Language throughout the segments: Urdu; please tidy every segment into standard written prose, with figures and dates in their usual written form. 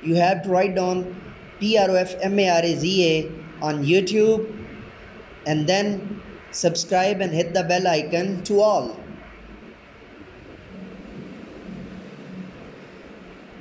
you have to write down PROFMARAZA on YouTube and then subscribe and hit the bell icon to all.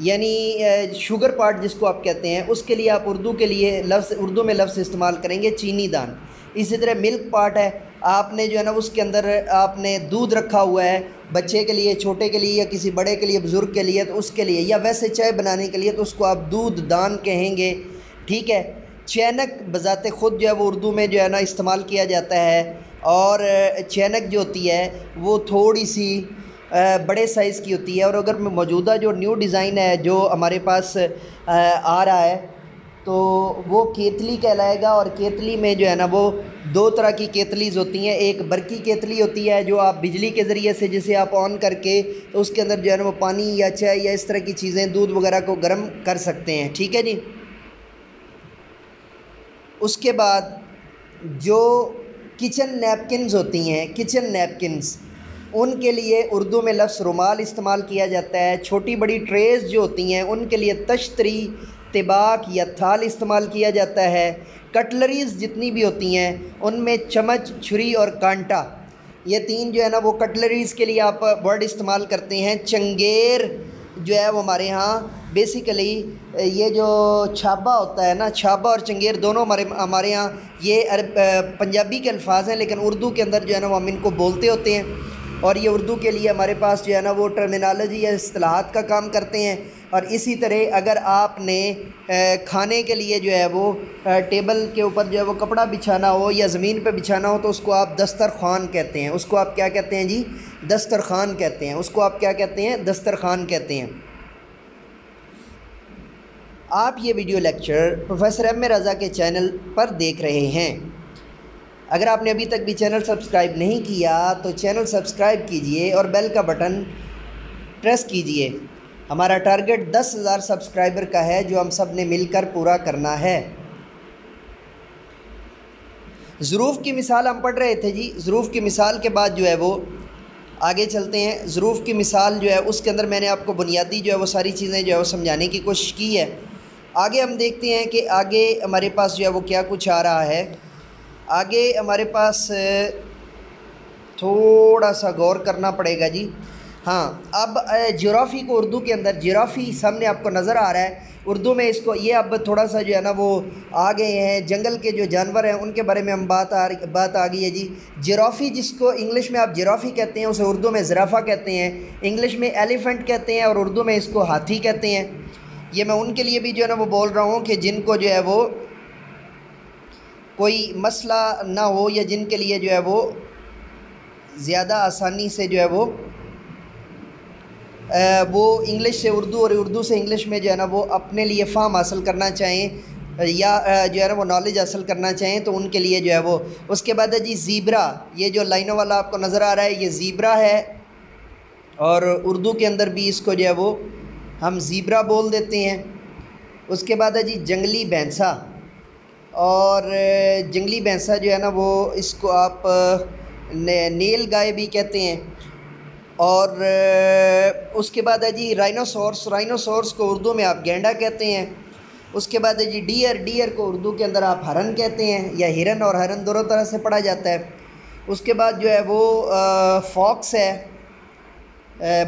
یعنی شوگر پارٹ جس کو آپ کہتے ہیں، اس کے لیے آپ اردو میں لفظ استعمال کریں گے چینی دان۔ اسی طرح ملک پارٹ ہے، آپ نے جو ہے نا اس کے اندر آپ نے دودھ رکھا ہوا ہے بچے کے لیے، چھوٹے کے لیے، یا کسی بڑے کے لیے، بزرگ کے لیے، تو اس کے لیے، یا ویسے چائے بنانے کے لیے تو اس کو آپ دودھ دان کہیں گے، ٹھیک ہے۔ چینک بذات خود جو ہے وہ اردو میں جو ہے نا استعمال کیا جاتا ہے، اور چینک جو ہوتی ہے وہ تھوڑی سی بڑے سائز کی ہوتی ہے، اور اگر موجودہ جو نیو ڈیزائن ہے جو ہمارے پاس آ رہا ہے تو وہ کیتلی کہلائے گا۔ اور کیتلی میں جو ہے نا وہ دو طرح کی کیتلیز ہوتی ہیں، ایک برقی کیتلی ہوتی ہے جو آپ بجلی کے ذریعے سے جسے آپ آن کر کے تو اس کے اندر جو ہے نا وہ پانی یا چائے یا اس طرح کی چیزیں، دودھ وغیرہ کو گرم کر سکتے ہیں، ٹھیک ہے جی۔ اس کے بعد جو کچن نیپکنز ہوتی ہیں، کچن نیپکنز، ان کے لیے اردو میں لفظ رومال استعمال کیا جاتا ہے۔ چھوٹی بڑی ٹریز جو ہوتی ہیں ان کے لیے تشتری، طباق یا تھال استعمال کیا جاتا ہے۔ کٹلریز جتنی بھی ہوتی ہیں ان میں چمچ، چھری اور کانٹا، یہ تین جو ہے نا وہ کٹلریز کے لیے آپ ورڈ استعمال کرتے ہیں۔ چنگیر جو ہے وہ ہمارے ہاں بیسیکلی یہ جو چھابا ہوتا ہے نا، چھابا اور چنگیر دونوں ہمارے ہاں یہ پنجابی کے الفاظ ہیں، لیکن اردو کے اندر جو ہے نا وہ ہم ان کو بولتے ہوتے ہیں، اور یہ اردو کے لیے ہمارے پاس جو ہے نا وہ ٹرمینالوجی یا اصطلاحات کا کام کرتے ہیں۔ اور اسی طرح اگر آپ نے کھانے کے لیے جو ہے وہ ٹیبل کے اوپر جو ہے وہ کپڑا بچھانا ہو یا زمین پہ بچھانا ہو تو اس کو آپ دسترخوان کہتے ہیں۔ اس کو آپ کیا کہتے ہیں جی؟ دسترخوان کہتے ہیں۔ اس کو آپ کیا کہتے ہیں؟ دسترخوان کہتے ہیں۔ آپ یہ ویڈیو لیکچر پروفیسر ایم اے رضا کے چینل پر دیکھ رہے ہیں۔ اگر آپ نے ابھی تک بھی چینل سبسکرائب نہیں کیا تو چینل سبسکرائب کیجئے اور بیل کا بٹن پریس کیجئے۔ ہمارا ٹارگٹ 10,000 سبسکرائبر کا ہے جو ہم سب نے مل کر پورا کرنا ہے۔ ظروف کی مثال ہم پڑھ رہے تھے جی۔ ظروف کی مثال کے بعد جو ہے وہ آگے چلتے ہیں۔ ظروف کی مثال جو ہے اس کے اندر میں نے آپ کو بنیادی جو ہے وہ ساری چیزیں جو ہے وہ سمجھانے کی کوشش کی ہے۔ آگے ہم دیکھتے ہیں کہ آگے ہمارے پاس جو ہے وہ کیا کچھ آ رہا ہے۔ آگے ہمارے پاس تھوڑا سا غور کرنا پڑے گا جی۔ ہاں، اب جغرافی کو اردو کے اندر جغرافی سامنے آپ کو نظر آ رہا ہے۔ اردو میں اس کو یہ اب تھوڑا سا جو ہے نا وہ آ گئے ہیں، جنگل کے جو جانور ہیں ان کے بارے میں ہم بات آ گئی ہے جی۔ جغرافی جس کو انگلش میں آپ جغرافی کہتے ہیں اسے اردو میں زرافہ کہتے ہیں، انگلش میں ایلیفنٹ کہتے ہیں اور اردو میں اس کو ہاتھی کہتے ہیں۔ یہ میں ان کے لیے بھی جو ہے نا وہ بول رہا ہوں کہ جن کو جو ہے وہ کوئی مسئلہ نہ ہو، یا جن کے لیے جو ہے وہ زیادہ آسانی سے جو ہے وہ انگلش سے اردو اور اردو سے انگلش میں جو ہے نا وہ اپنے لیے فہم حاصل کرنا چاہیں یا جو ہے نا وہ نالج حاصل کرنا چاہیں تو ان کے لیے جو ہے وہ۔ اس کے بعد ہے جی زیبرا، یہ جو لائنوں والا آپ کو نظر آ رہا ہے یہ زیبرا ہے، اور اردو کے اندر بھی اس کو جو ہے وہ ہم زیبرا بول دیتے ہیں۔ اس کے بعد ہے جی جنگلی بھینسا، اور جنگلی بھینسا جو ہے نا وہ اس کو آپ نیل گائے بھی کہتے ہیں۔ اور اس کے بعد ہے جی رائنوسورس، رائنوسورس کو اردو میں آپ گینڈا کہتے ہیں۔ اس کے بعد ہے جی ڈیئر، ڈیئر کو اردو کے اندر آپ ہرن کہتے ہیں، یا ہرن اور ہرن دونوں طرح سے پڑھا جاتا ہے۔ اس کے بعد جو ہے وہ فاکس ہے،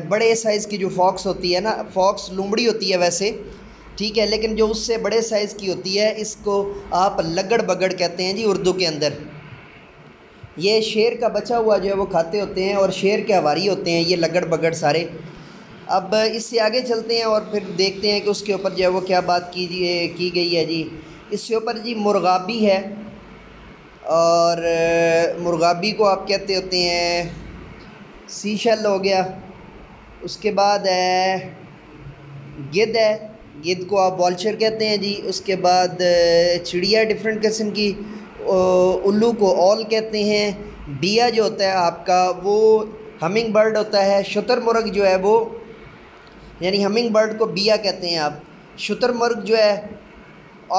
بڑے سائز کی جو فاکس ہوتی ہے نا، فاکس لومڑی ہوتی ہے ویسے، ٹھیک ہے، لیکن جو اس سے بڑے سائز کی ہوتی ہے اس کو آپ لگڑ بگڑ کہتے ہیں جی اردو کے اندر۔ یہ شیر کا بچہ ہوا جو ہے وہ کھاتے ہوتے ہیں، اور شیر کے ہواری ہوتے ہیں یہ لگڑ بگڑ سارے۔ اب اس سے آگے چلتے ہیں اور پھر دیکھتے ہیں کہ اس کے اوپر جو ہے وہ کیا بات کی گئی ہے جی۔ اس سے اوپر جی مرغابی ہے، اور مرغابی کو آپ کہتے ہوتے ہیں سیشل ہو گیا۔ اس کے بعد ہے گدھ ہے، گدھ کو آپ والچر کہتے ہیں جی۔ اس کے بعد چڑیا ڈفرینٹ قسم کی، الو کو اول کہتے ہیں۔ بیا جو ہوتا ہے آپ کا وہ ہمنگ برڈ ہوتا ہے۔ شتر مرغ جو ہے وہ، یعنی ہمنگ برڈ کو بیا کہتے ہیں آپ۔ شتر مرغ جو ہے،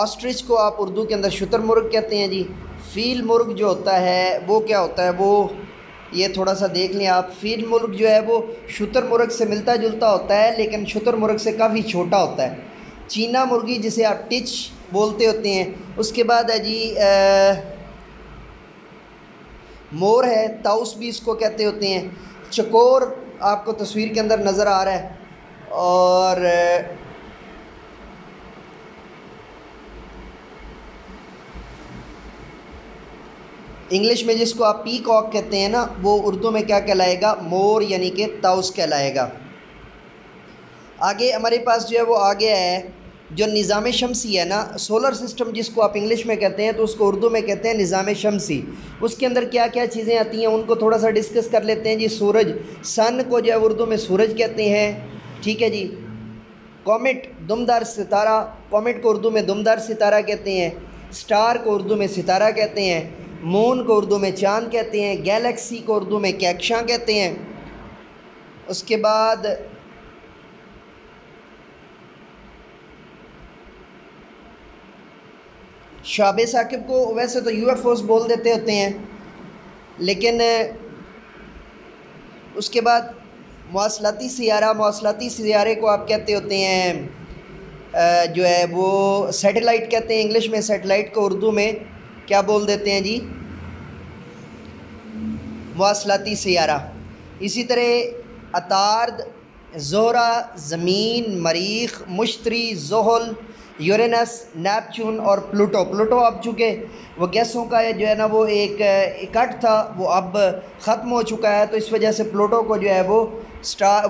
آسٹرچ کو آپ اردو کے اندر شتر مرغ کہتے ہیں جی۔ فیل مرغ جو ہوتا ہے وہ کیا ہوتا ہے، وہ یہ تھوڑا سا دیکھ لیں آپ۔ فیل مرغ جو ہے وہ شتر مرغ سے ملتا جلتا ہوتا ہے لیکن شتر مرغ سے کافی چھوٹا ہوتا ہے۔ چینا مرغی جسے آپ ٹچ بولتے ہوتے ہیں۔ اس کے بعد ہے جی مور ہے، تاؤس بھی اس کو کہتے ہوتے ہیں۔ چکور آپ کو تصویر کے اندر نظر آ رہا ہے، اور انگلش میں جس کو آپ پی کاک کہتے ہیں نا، وہ اردو میں کیا کہلائے گا؟ مور یعنی کہ طاؤس کہلائے گا۔ آگے ہمارے پاس جو ہے وہ آگے ہے جو نظام شمسی ہے نا، سولر سسٹم جس کو آپ انگلش میں کہتے ہیں تو اس کو اردو میں کہتے ہیں نظام شمسی۔ اس کے اندر کیا کیا چیزیں آتی ہیں ان کو تھوڑا سا ڈسکس کر لیتے ہیں جی۔ سورج، سن کو جو ہے اردو میں سورج کہتے ہیں، ٹھیک ہے جی۔ کومٹ، دمدار ستارہ، کومٹ کو اردو میں دمدار ستارہ کہتے ہیں۔ سٹار کو اردو میں ستارہ کہتے ہیں۔ مون کو اردو میں چاند کہتے ہیں۔ گیلیکسی کو اردو میں کہکشاں کہتے ہیں۔ اس کے بعد شہاب ثاقب کو ویسے تو یو ایف اوز بول دیتے ہوتے ہیں، لیکن اس کے بعد مواصلاتی سیارہ، مواصلاتی سیارے کو آپ کہتے ہوتے ہیں جو ہے وہ سیٹلائٹ کہتے ہیں انگلش میں۔ سیٹلائٹ کو اردو میں کیا بول دیتے ہیں جی؟ مواصلاتی سیارہ۔ اسی طرح عطارد، زہرہ، زمین، مریخ، مشتری، زحل، یورینس، نیپچون اور پلوٹو۔ پلوٹو اب چونکہ وہ گیسوں کا جو ہے نا وہ ایک اکٹھ تھا، وہ اب ختم ہو چکا ہے، تو اس وجہ سے پلوٹو کو جو ہے وہ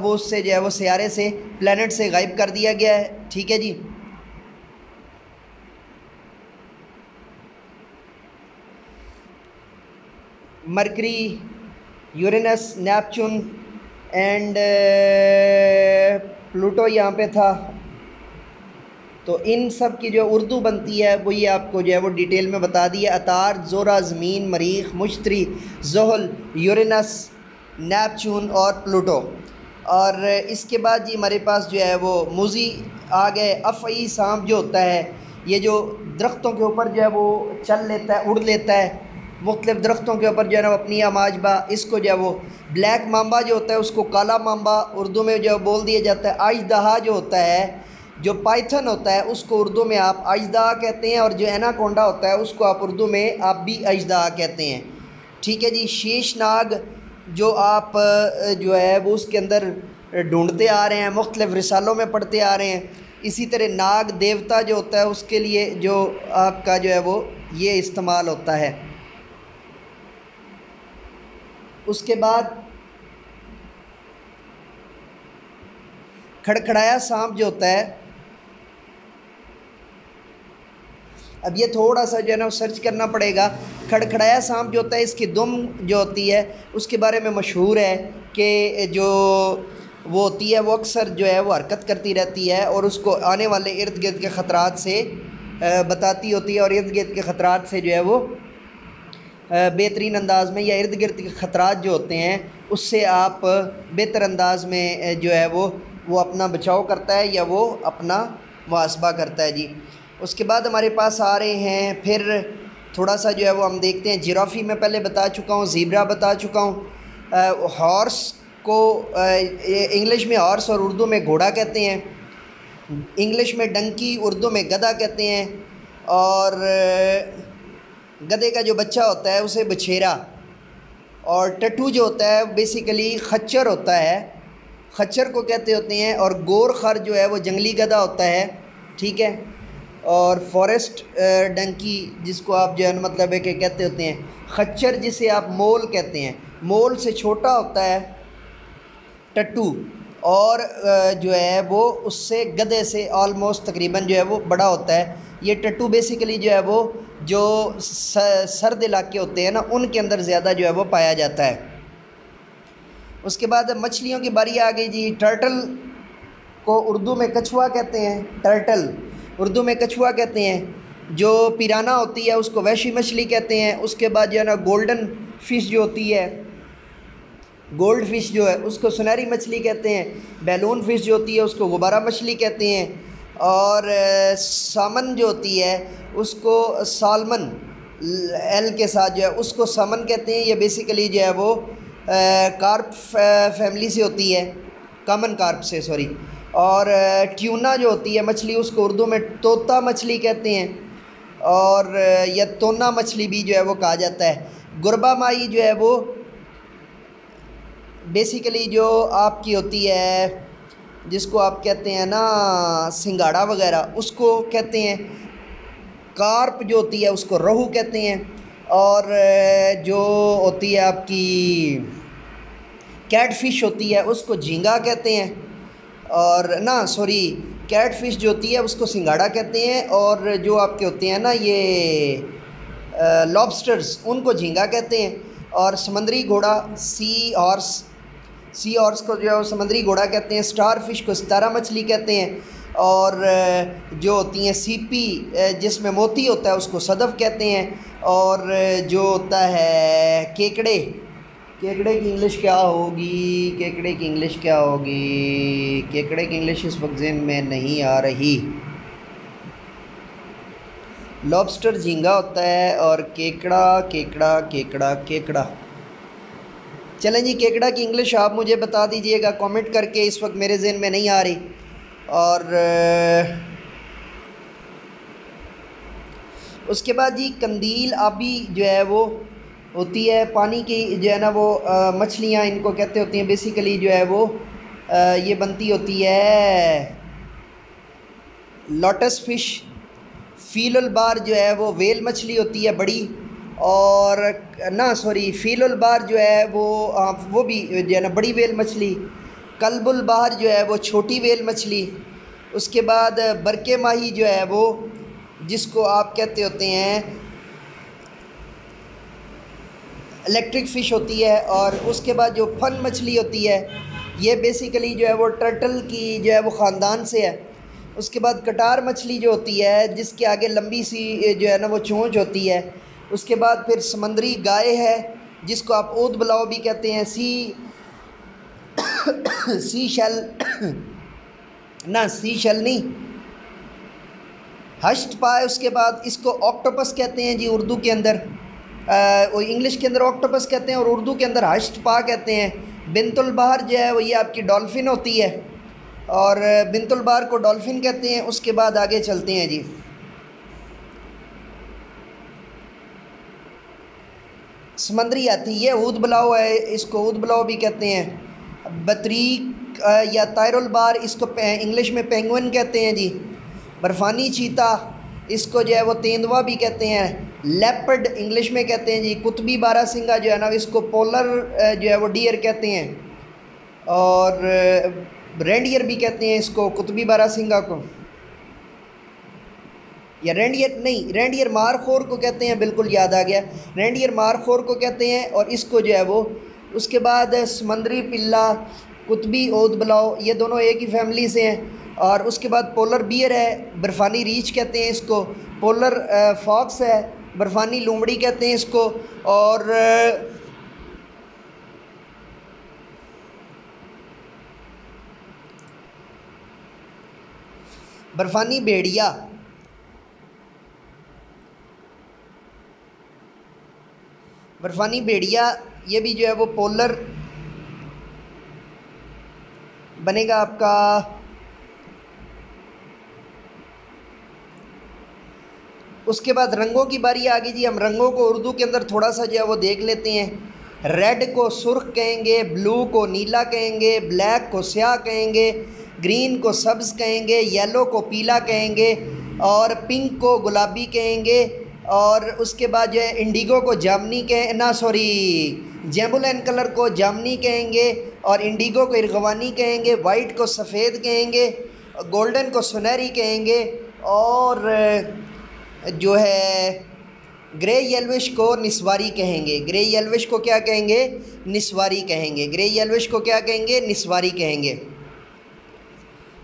وہ اس سے جو ہے وہ سیارے سے، پلینٹ سے غائب کر دیا گیا ہے، ٹھیک ہے جی۔ مرکری، یورینس، نیپچون اینڈ پلوٹو یہاں پہ تھا، تو ان سب کی جو اردو بنتی ہے وہ یہ آپ کو جو ہے وہ ڈیٹیل میں بتا دی ہے۔ عطارد، زہرہ، زمین، مریخ، مشتری، زحل، یورینس، نیپچون اور پلوٹو۔ اور اس کے بعد جی ہمارے پاس جو ہے وہ موزی آ گئے۔ افعی سانپ جو ہوتا ہے، یہ جو درختوں کے اوپر جو ہے وہ چل لیتا ہے، اڑ لیتا ہے، مختلف درختوں کے اوپر جو ہے نا اپنی آماجبہ، اس کو جو ہے وہ بلیک مامبا جو ہوتا ہے اس کو کالا مامبا اردو میں جو بول دیا جاتا ہے۔ اژدہا جو ہوتا ہے، جو پائتھن ہوتا ہے، اس کو اردو میں آپ اژدہا کہتے ہیں، اور جو ایناکونڈا ہوتا ہے اس کو آپ اردو میں آپ بھی اژدہا کہتے ہیں، ٹھیک ہے جی۔ شیش ناگ جو آپ جو ہے وہ اس کے اندر ڈھونڈتے آ رہے ہیں، مختلف رسالوں میں پڑھتے آ رہے ہیں۔ اسی طرح ناگ دیوتا جو ہوتا ہے اس کے لیے جو آپ کا جو ہے وہ یہ استعمال ہوتا ہے۔ اس کے بعد کھڑکھڑایا سانپ جو ہوتا ہے، اب یہ تھوڑا سا جو ہے نا سرچ کرنا پڑے گا۔ کھڑکھڑایا سانپ جو ہوتا ہے اس کی دم جو ہوتی ہے اس کے بارے میں مشہور ہے کہ جو وہ ہوتی ہے وہ اکثر جو ہے وہ حرکت کرتی رہتی ہے اور اس کو آنے والے ارد گرد کے خطرات سے بتاتی ہوتی ہے، اور ارد گرد کے خطرات سے جو ہے وہ بہترین انداز میں، یا ارد گرد کے خطرات جو ہوتے ہیں اس سے آپ بہتر انداز میں جو ہے وہ اپنا بچاؤ کرتا ہے یا وہ اپنا محاسبہ کرتا ہے جی۔ اس کے بعد ہمارے پاس آ رہے ہیں پھر تھوڑا سا جو ہے وہ ہم دیکھتے ہیں جیرافی میں پہلے بتا چکا ہوں، زیبرا بتا چکا ہوں۔ ہارس کو انگلش میں ہارس اور اردو میں گھوڑا کہتے ہیں، انگلش میں ڈنکی، اردو میں گدھا کہتے ہیں، اور گدھے کا جو بچہ ہوتا ہے اسے بچھیرا، اور ٹٹو جو ہوتا ہے بیسیکلی خچر ہوتا ہے، خچر کو کہتے ہوتے ہیں، اور گور خر جو ہے وہ جنگلی گدھا ہوتا ہے، ٹھیک ہے۔ اور فارسٹ ڈنکی جس کو آپ جو ہے مطلب ہے کہ کہتے ہوتے ہیں، خچر جسے آپ مول کہتے ہیں، مول سے چھوٹا ہوتا ہے ٹٹو، اور جو ہے وہ اس سے گدھے سے آلموسٹ تقریباً جو ہے وہ بڑا ہوتا ہے۔ یہ ٹٹو بیسیکلی جو ہے وہ جو سرد علاقے ہوتے ہیں نا ان کے اندر زیادہ جو ہے وہ پایا جاتا ہے۔ اس کے بعد مچھلیوں کی باری آ گئی جی۔ ٹرٹل کو اردو میں کچھوا کہتے ہیں، ٹرٹل اردو میں کچھوا کہتے ہیں۔ جو پیرانا ہوتی ہے اس کو وحشی مچھلی کہتے ہیں۔ اس کے بعد جو ہے نا گولڈن فش جو ہوتی ہے، گولڈ فش جو ہے اس کو سنہری مچھلی کہتے ہیں۔ بیلون فش جو ہوتی ہے اس کو غبارہ مچھلی کہتے ہیں، اور سامن جو ہوتی ہے اس کو سالمن ایل کے ساتھ جو ہے اس کو سامن کہتے ہیں۔ یہ بیسیکلی جو ہے وہ کارپ فیملی سے ہوتی ہے، کامن کارپ سے، سوری۔ اور ٹیونا جو ہوتی ہے مچھلی اس کو اردو میں طوطا مچھلی کہتے ہیں، اور یا تونا مچھلی بھی جو ہے وہ کہا جاتا ہے۔ گربا مائی جو ہے وہ بیسیکلی جو آپ کی ہوتی ہے جس کو آپ کہتے ہیں نا سنگاڑا وغیرہ، اس کو کہتے ہیں۔ کارپ جو ہوتی ہے اس کو روہو کہتے ہیں، اور جو ہوتی ہے آپ کی کیٹ فش ہوتی ہے اس کو جھینگا کہتے ہیں، اور کیٹ فش جو ہوتی ہے اس کو سنگاڑا کہتے ہیں، اور جو آپ کے ہوتے ہیں نا یہ لابسٹرز ان کو جھینگا کہتے ہیں، اور سمندری گھوڑا سی ہارس کو جو ہے وہ سمندری گھوڑا کہتے ہیں، سٹار فش کو ستارہ مچھلی کہتے ہیں، اور جو ہوتی ہیں سیپی جس میں موتی ہوتا ہے اس کو صدف کہتے ہیں، اور جو ہوتا ہے کیکڑے کی انگلش کیا ہوگی؟ کیکڑے کی انگلش اس وقت ذہن میں نہیں آ رہی۔ لابسٹر جھینگا ہوتا ہے، اور کیکڑا چلیں جی، کیکڑا کی انگلش آپ مجھے بتا دیجئے گا کامنٹ کر کے، اس وقت میرے ذہن میں نہیں آ رہی۔ اور اس کے بعد جی قندیل آبی جو ہے وہ ہوتی ہے پانی کی جو ہے نا وہ مچھلیاں ان کو کہتے ہوتی ہیں، بیسیکلی جو ہے وہ یہ بنتی ہوتی ہے لوٹس فش۔ فیل البار جو ہے وہ ویل مچھلی ہوتی ہے بڑی، اور فیل البار جو ہے وہ بھی جو ہے نا بڑی ویل مچھلی۔ کلب البحر جو ہے وہ چھوٹی ویل مچھلی۔ اس کے بعد برکے ماہی جو ہے وہ جس کو آپ کہتے ہوتے ہیں الیکٹرک فش ہوتی ہے، اور اس کے بعد جو فن مچھلی ہوتی ہے یہ بیسیکلی جو ہے وہ ٹرٹل کی جو ہے وہ خاندان سے ہے۔ اس کے بعد کٹار مچھلی جو ہوتی ہے جس کے آگے لمبی سی جو ہے نا وہ چونچ ہوتی ہے۔ اس کے بعد پھر سمندری گائے ہے جس کو آپ اود بلاؤ بھی کہتے ہیں، سی شیل نہیں، ہشت پائے۔ اس کے بعد اس کو آکٹوپس کہتے ہیں جی اردو کے اندر، انگلش کے اندر آکٹوپس کہتے ہیں، اور اردو کے اندر ہشت پا کہتے ہیں۔ بنت البحر جو ہے وہ یہ آپ کی ڈولفن ہوتی ہے، اور بنت البحر کو ڈولفن کہتے ہیں۔ اس کے بعد آگے چلتے ہیں جی، سمندری ہاتھی یہ اود بلاؤ ہے، اس کو اود بلاؤ بھی کہتے ہیں۔ بطریق یا طائر البحر اس کو انگلش میں پینگوئن کہتے ہیں جی۔ برفانی چیتا اس کو جو ہے وہ تیندوا بھی کہتے ہیں۔ لیپرڈ انگلش میں کہتے ہیں جی۔ قطبی بارہ سنگھا جو ہے نا اس کو پولر جو ہے وہ ڈیئر کہتے ہیں، اور رینڈیئر بھی کہتے ہیں اس کو، قطبی بارہ سنگھا کو، یا رینڈیئر مارخور کو کہتے ہیں، بالکل یاد آ گیا، رینڈیئر مارخور کو کہتے ہیں، اور اس کو جو ہے وہ اس کے بعد سمندری پلا، قطبی اود بلاؤ یہ دونوں ایک ہی فیملی سے ہیں۔ اور اس کے بعد پولر بیئر ہے، برفانی ریچھ کہتے ہیں اس کو، پولر فاکس ہے، برفانی لومڑی کہتے ہیں اس کو، اور برفانی بھیڑیا۔ برفانی بھیڑیا یہ بھی جو ہے وہ پولر بنے گا آپ کا۔ اس کے بعد رنگوں کی باری آ گئی جی، ہم رنگوں کو اردو کے اندر تھوڑا سا جو ہے وہ دیکھ لیتے ہیں۔ ریڈ کو سرخ کہیں گے، بلو کو نیلا کہیں گے، بلیک کو سیاہ کہیں گے، گرین کو سبز کہیں گے، یلو کو پیلا کہیں گے، اور پنک کو گلابی کہیں گے، اور اس کے بعد جو ہے انڈیگو کو جامنی جیمبولین کلر کو جامنی کہیں گے، اور انڈیگو کو ارغوانی کہیں گے، وائٹ کو سفید کہیں گے، گولڈن کو سنہری کہیں گے، اور جو ہے گرے یلوش کو نسواری کہیں گے۔ گرے یلوش کو کیا کہیں گے؟ نسواری کہیں گے۔ گرے یلوش کو کیا کہیں گے؟ نسواری کہیں گے۔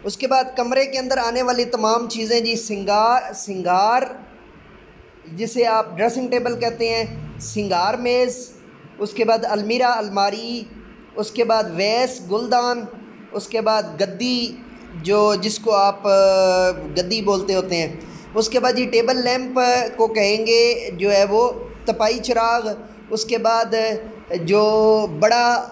اس کے بعد کمرے کے اندر آنے والی تمام چیزیں جی، سنگار جسے آپ ڈریسنگ ٹیبل کہتے ہیں، سنگار میز، اس کے بعد المیرہ الماری، اس کے بعد ویس گلدان، اس کے بعد گدی جس کو آپ گدی بولتے ہوتے ہیں، اس کے بعد جی ٹیبل لیمپ کو کہیں گے جو ہے وہ تپائی چراغ، اس کے بعد جو بڑا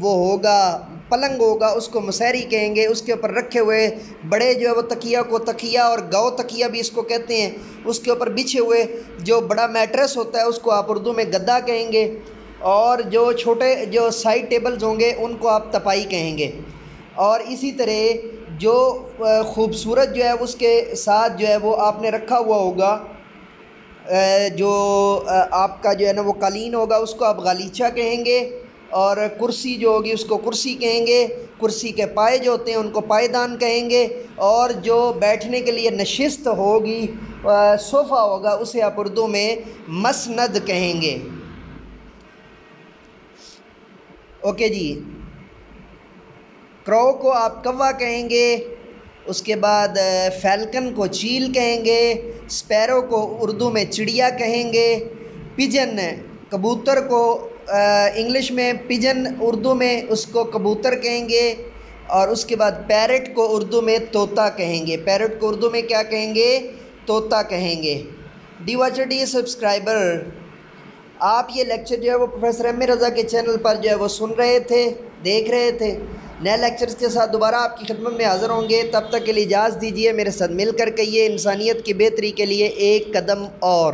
وہ ہوگا پلنگ ہوگا اس کو مسہری کہیں گے، اس کے اوپر رکھے ہوئے بڑے جو ہے وہ تکیہ کو تکیہ، اور گاؤ تکیہ بھی اس کو کہتے ہیں، اس کے اوپر بچھے ہوئے جو بڑا میٹرس ہوتا ہے اس کو آپ اردو میں گدا کہیں گے، اور جو چھوٹے جو سائڈ ٹیبلز ہوں گے ان کو آپ تپائی کہیں گے۔ اور اسی طرح جو خوبصورت جو ہے اس کے ساتھ جو ہے وہ آپ نے رکھا ہوا ہوگا جو آپ کا جو ہے نا وہ قالین ہوگا اس کو آپ غالیچہ کہیں گے، اور کرسی جو ہوگی اس کو کرسی کہیں گے، کرسی کے پائے جو ہوتے ہیں ان کو پائیدان کہیں گے، اور جو بیٹھنے کے لیے نشست ہوگی صوفہ ہوگا اسے آپ اردو میں مسند کہیں گے۔ اوکے جی، کرو کو آپ کوا کہیں گے، اس کے بعد فیلکن کو چیل کہیں گے، سپیرو کو اردو میں چڑیا کہیں گے، پجن کبوتر کو انگلش میں پجن، اردو میں اس کو کبوتر کہیں گے، اور اس کے بعد پیرٹ کو اردو میں طوطا کہیں گے۔ پیرٹ کو اردو میں کیا کہیں گے؟ طوطا کہیں گے۔ ڈی واچر ڈی سبسکرائبر، آپ یہ لیکچر جو ہے وہ پروفیسر احمد رضا کے چینل پر جو ہے وہ سن رہے تھے، دیکھ رہے تھے۔ نئے لیکچرز کے ساتھ دوبارہ آپ کی خدمت میں حاضر ہوں گے، تب تک کے لیے اجازت دیجیے، میرے ساتھ مل کر کہیے انسانیت کی بہتری کے لیے ایک قدم اور۔